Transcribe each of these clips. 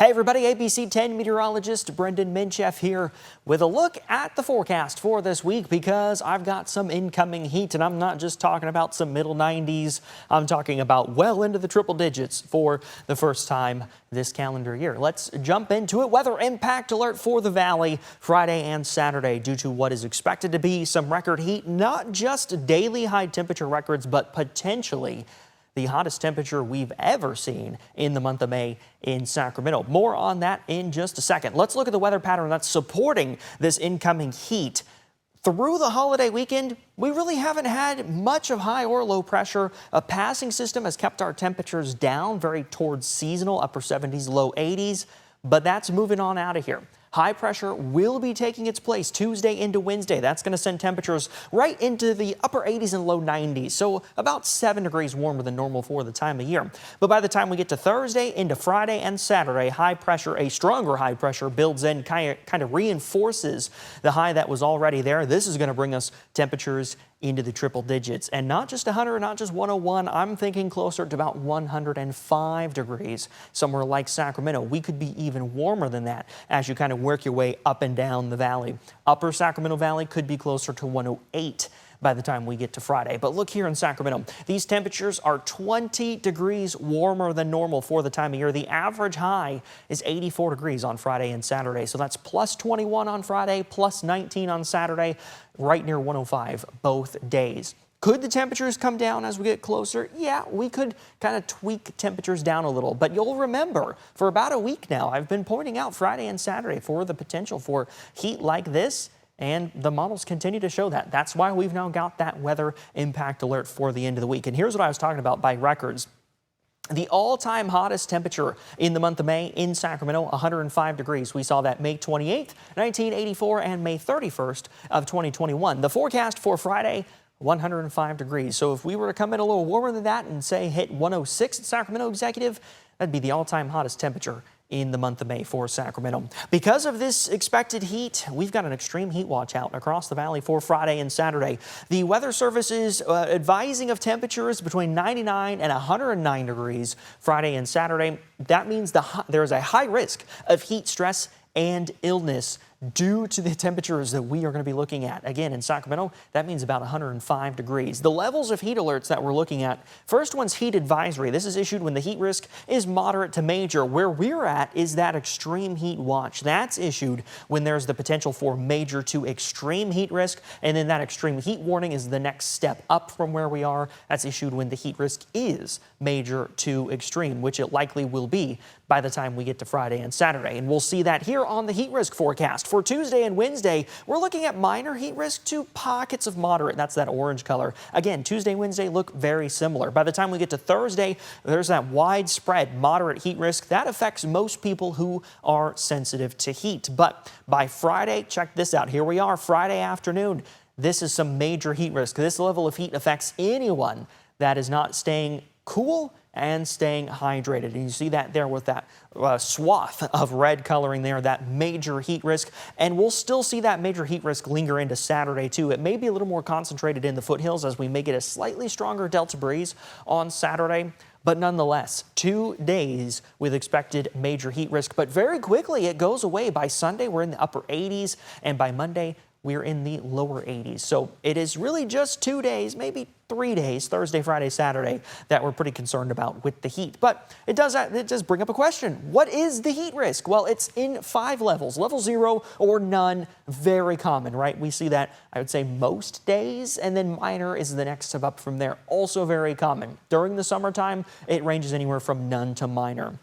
Hey everybody, ABC 10 meteorologist Brendan Minchef here with a look at the forecast for this week because I've got some incoming heat, and I'm not just talking about some middle 90s. I'm talking about well into the triple digits for the first time this calendar year. Let's jump into it. Weather impact alert for the valley Friday and Saturday due to what is expected to be some record heat, not just daily high temperature records, but potentially the hottest temperature we've ever seen in the month of May in Sacramento. More on that in just a second. Let's look at the weather pattern that's supporting this incoming heat. Through the holiday weekend, we really haven't had much of high or low pressure. A passing system has kept our temperatures down very towards seasonal, upper 70s, low 80s, but that's moving on out of here. High pressure will be taking its place Tuesday into Wednesday. That's going to send temperatures right into the upper 80s and low 90s, so about 7 degrees warmer than normal for the time of year. But by the time we get to Thursday into Friday and Saturday, high pressure, a stronger high pressure builds in, kind of reinforces the high that was already there. This is going to bring us temperatures into the triple digits, and not just 100, not just 101. I'm thinking closer to about 105 degrees somewhere like Sacramento. We could be even warmer than that as you kind of work your way up and down the valley. Upper Sacramento Valley could be closer to 108 by the time we get to Friday. But look here in Sacramento, these temperatures are 20 degrees warmer than normal for the time of year. The average high is 84 degrees on Friday and Saturday. So that's plus 21 on Friday, plus 19 on Saturday, right near 105 both days. Could the temperatures come down as we get closer? Yeah, we could kind of tweak temperatures down a little. But you'll remember, for about a week now, I've been pointing out Friday and Saturday for the potential for heat like this. And the models continue to show that. That's why we've now got that weather impact alert for the end of the week. And here's what I was talking about by records. The all-time hottest temperature in the month of May in Sacramento, 105 degrees. We saw that May 28th, 1984, and May 31st of 2021. The forecast for Friday, 105 degrees. So if we were to come in a little warmer than that and say hit 106 at Sacramento Executive, that'd be the all-time hottest temperature in the month of May for Sacramento. Because of this expected heat, we've got an extreme heat watch out across the valley for Friday and Saturday. The Weather Service is advising of temperatures between 99 and 109 degrees Friday and Saturday. That means there is a high risk of heat stress and illness due to the temperatures that we are going to be looking at. Again, in Sacramento, that means about 105 degrees. The levels of heat alerts that we're looking at, first one's heat advisory. This is issued when the heat risk is moderate to major. Where we're at is that extreme heat watch. That's issued when there's the potential for major to extreme heat risk, and then that extreme heat warning is the next step up from where we are. That's issued when the heat risk is major to extreme, which it likely will be by the time we get to Friday and Saturday. And we'll see that here on the heat risk forecast. For Tuesday and Wednesday, we're looking at minor heat risk to pockets of moderate. That's that orange color. Again, Tuesday and Wednesday look very similar. By the time we get to Thursday, there's that widespread moderate heat risk. That affects most people who are sensitive to heat. But by Friday, check this out. Here we are, Friday afternoon. This is some major heat risk. This level of heat affects anyone that is not staying cool and staying hydrated. And you see that there with that swath of red coloring there, that major heat risk. And we'll still see that major heat risk linger into Saturday too. It may be a little more concentrated in the foothills as we may get a slightly stronger delta breeze on Saturday. But nonetheless, 2 days with expected major heat risk. But very quickly it goes away. By Sunday, we're in the upper 80s. And by Monday, we're in the lower 80s. So it is really just 2 days, maybe 3 days, Thursday, Friday, Saturday, that we're pretty concerned about with the heat. But it does bring up a question. What is the heat risk? Well, it's in 5 levels. Level 0 or none, very common, right? We see that, I would say, most days, and then minor is the next step up from there. Also very common. During the summertime, it ranges anywhere from none to minor.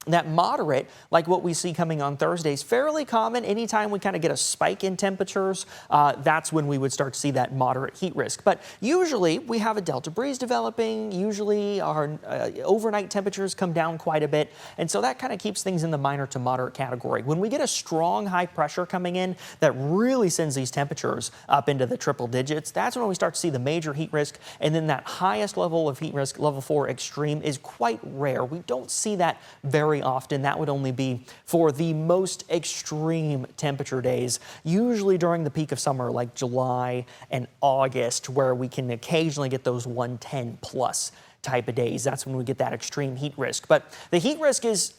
That moderate, like what we see coming on Thursday, is fairly common. Anytime we kind of get a spike in temperatures, that's when we would start to see that moderate heat risk. But usually we have a delta breeze developing. Usually our overnight temperatures come down quite a bit. And so that kind of keeps things in the minor to moderate category. When we get a strong high pressure coming in that really sends these temperatures up into the triple digits, that's when we start to see the major heat risk. And then that highest level of heat risk, level 4 extreme, is quite rare. We don't see that very often. That would only be for the most extreme temperature days, usually during the peak of summer like July and August, where we can occasionally get those 110 plus type of days. That's when we get that extreme heat risk. But the heat risk is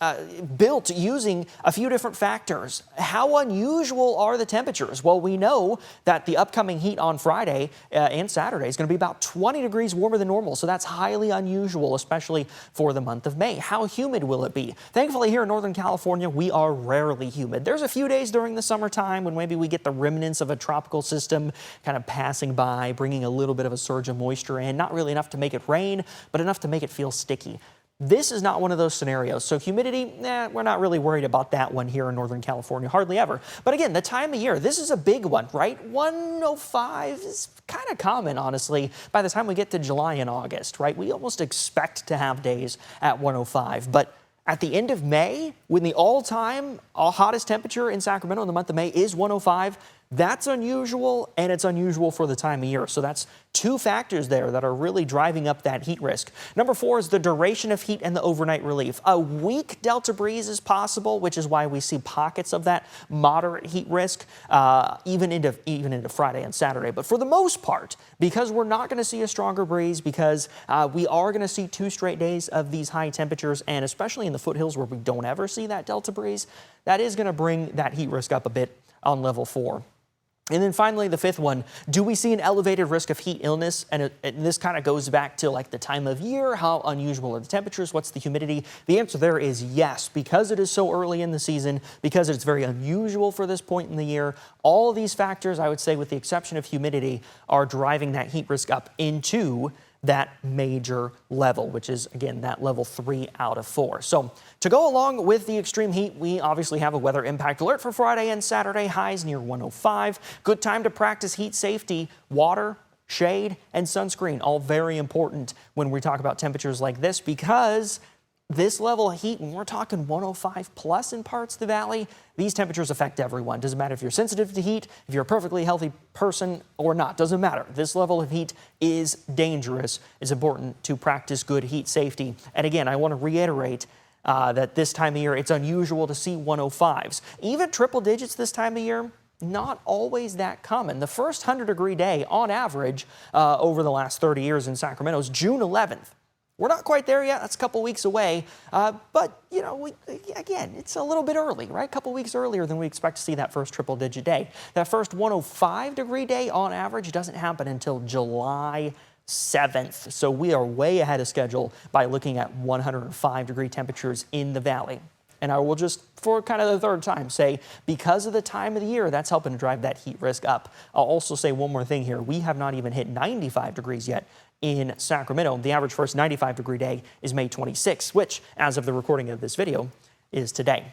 built using a few different factors. How unusual are the temperatures? Well, we know that the upcoming heat on Friday and Saturday is going to be about 20 degrees warmer than normal. So that's highly unusual, especially for the month of May. How humid will it be? Thankfully, here in Northern California, we are rarely humid. There's a few days during the summertime when maybe we get the remnants of a tropical system kind of passing by, bringing a little bit of a surge of moisture in. Not really enough to make it rain, but enough to make it feel sticky. This is not one of those scenarios. So humidity, we're not really worried about that one here in Northern California, hardly ever. But again, the time of year, this is a big one, right? 105 is kind of common, honestly, by the time we get to July and August, right? We almost expect to have days at 105. But at the end of May, when the all-time hottest temperature in Sacramento in the month of May is 105, that's unusual, and it's unusual for the time of year. So that's two factors there that are really driving up that heat risk. Number 4 is the duration of heat and the overnight relief. A weak delta breeze is possible, which is why we see pockets of that moderate heat risk even into Friday and Saturday. But for the most part, because we're not going to see a stronger breeze, because we are going to see 2 straight days of these high temperatures, and especially in the foothills where we don't ever see that delta breeze, that is going to bring that heat risk up a bit on level 4. And then finally, the 5th one, do we see an elevated risk of heat illness? And this kind of goes back to like the time of year, how unusual are the temperatures, what's the humidity? The answer there is yes, because it is so early in the season, because it's very unusual for this point in the year. All of these factors, I would say, with the exception of humidity, are driving that heat risk up into that major level, which is, again, that level 3 out of 4. So to go along with the extreme heat, we obviously have a weather impact alert for Friday and Saturday, highs near 105. Good time to practice heat safety, water, shade, and sunscreen, all very important when we talk about temperatures like this, because this level of heat, when we're talking 105 plus in parts of the valley, these temperatures affect everyone. Doesn't matter if you're sensitive to heat, if you're a perfectly healthy person or not, doesn't matter. This level of heat is dangerous. It's important to practice good heat safety. And again, I want to reiterate that this time of year, it's unusual to see 105s. Even triple digits this time of year, not always that common. The first 100-degree day on average over the last 30 years in Sacramento is June 11th. We're not quite there yet. That's a couple weeks away. But, you know, again, it's a little bit early, right? A couple weeks earlier than we expect to see that first triple-digit day. That first 105-degree day on average doesn't happen until July 7th. So we are way ahead of schedule by looking at 105-degree temperatures in the valley. And I will just, for kind of the 3rd time, say because of the time of the year, that's helping to drive that heat risk up. I'll also say one more thing here. We have not even hit 95 degrees yet in Sacramento. The average first 95-degree day is May 26th, which, as of the recording of this video, is today.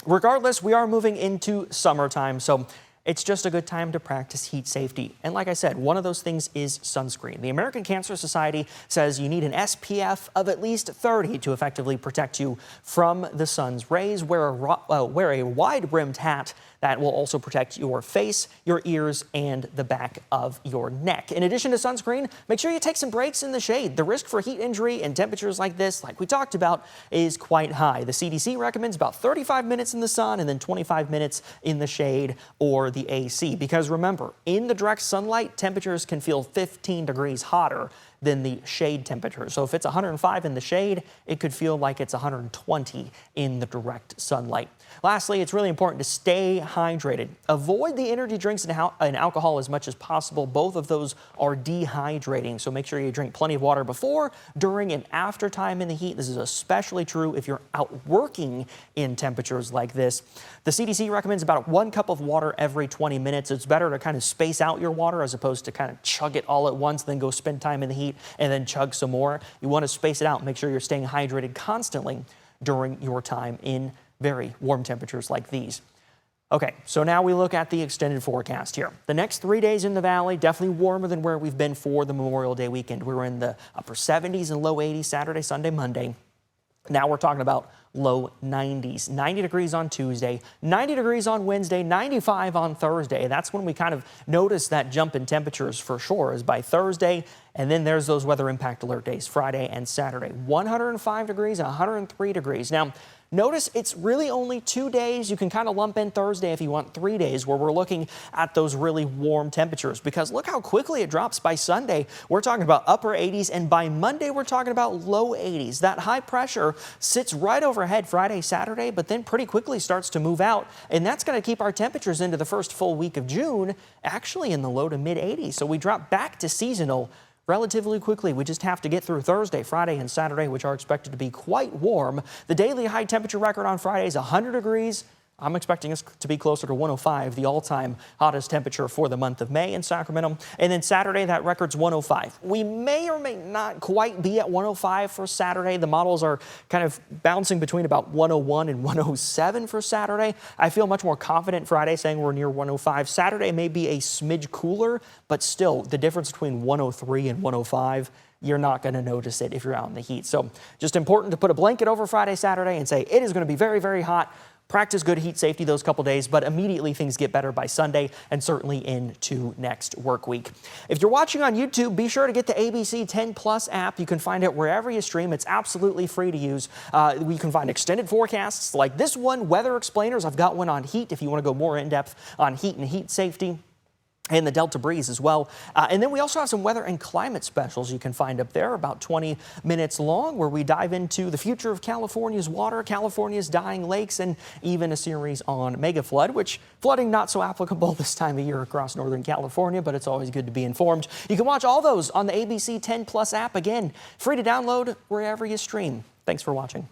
Regardless, we are moving into summertime, so it's just a good time to practice heat safety. And like I said, one of those things is sunscreen. The American Cancer Society says you need an SPF of at least 30 to effectively protect you from the sun's rays. Wear a wide-brimmed hat that will also protect your face, your ears, and the back of your neck. In addition to sunscreen, make sure you take some breaks in the shade. The risk for heat injury in temperatures like this, like we talked about, is quite high. The CDC recommends about 35 minutes in the sun and then 25 minutes in the shade or the AC. Because remember, in the direct sunlight, temperatures can feel 15 degrees hotter than the shade temperature. So if it's 105 in the shade, it could feel like it's 120 in the direct sunlight. Lastly, it's really important to stay hydrated. Avoid the energy drinks and alcohol as much as possible. Both of those are dehydrating, so make sure you drink plenty of water before, during, and after time in the heat. This is especially true if you're out working in temperatures like this. The CDC recommends about 1 cup of water every 20 minutes. It's better to kind of space out your water as opposed to kind of chug it all at once, then go spend time in the heat and then chug some more. You want to space it out and make sure you're staying hydrated constantly during your time in very warm temperatures like these. Okay, so now we look at the extended forecast here. The next 3 days in the valley, definitely warmer than where we've been for the Memorial Day weekend. We were in the upper 70s and low 80s Saturday, Sunday, Monday. Now we're talking about low 90s. 90 degrees on Tuesday, 90 degrees on Wednesday, 95 on Thursday. That's when we kind of notice that jump in temperatures for sure, is by Thursday. And then there's those weather impact alert days, Friday and Saturday. 105 degrees and 103 degrees. Now, notice it's really only 2 days. You can kind of lump in Thursday if you want 3 days where we're looking at those really warm temperatures, because look how quickly it drops by Sunday. We're talking about upper 80s, and by Monday we're talking about low 80s. That high pressure sits right overhead Friday, Saturday, but then pretty quickly starts to move out, and that's going to keep our temperatures into the first full week of June actually in the low to mid 80s. So we drop back to seasonal relatively quickly. We just have to get through Thursday, Friday, and Saturday, which are expected to be quite warm. The daily high temperature record on Friday is 100 degrees. I'm expecting us to be closer to 105, the all-time hottest temperature for the month of May in Sacramento. And then Saturday, that record's 105. We may or may not quite be at 105 for Saturday. The models are kind of bouncing between about 101 and 107 for Saturday. I feel much more confident Friday saying we're near 105. Saturday may be a smidge cooler, but still the difference between 103 and 105, you're not going to notice it if you're out in the heat. So just important to put a blanket over Friday, Saturday and say it is going to be very, very hot. Practice good heat safety those couple days, but immediately things get better by Sunday and certainly into next work week. If you're watching on YouTube, be sure to get the ABC 10 Plus app. You can find it wherever you stream. It's absolutely free to use. We can find extended forecasts like this one, weather explainers. I've got one on heat if you want to go more in depth on heat and heat safety, and the Delta breeze as well. And then we also have some weather and climate specials you can find up there, about 20 minutes long, where we dive into the future of California's water, California's dying lakes, and even a series on mega flood, which flooding not so applicable this time of year across Northern California, but it's always good to be informed. You can watch all those on the ABC 10 Plus app. Again, free to download wherever you stream. Thanks for watching.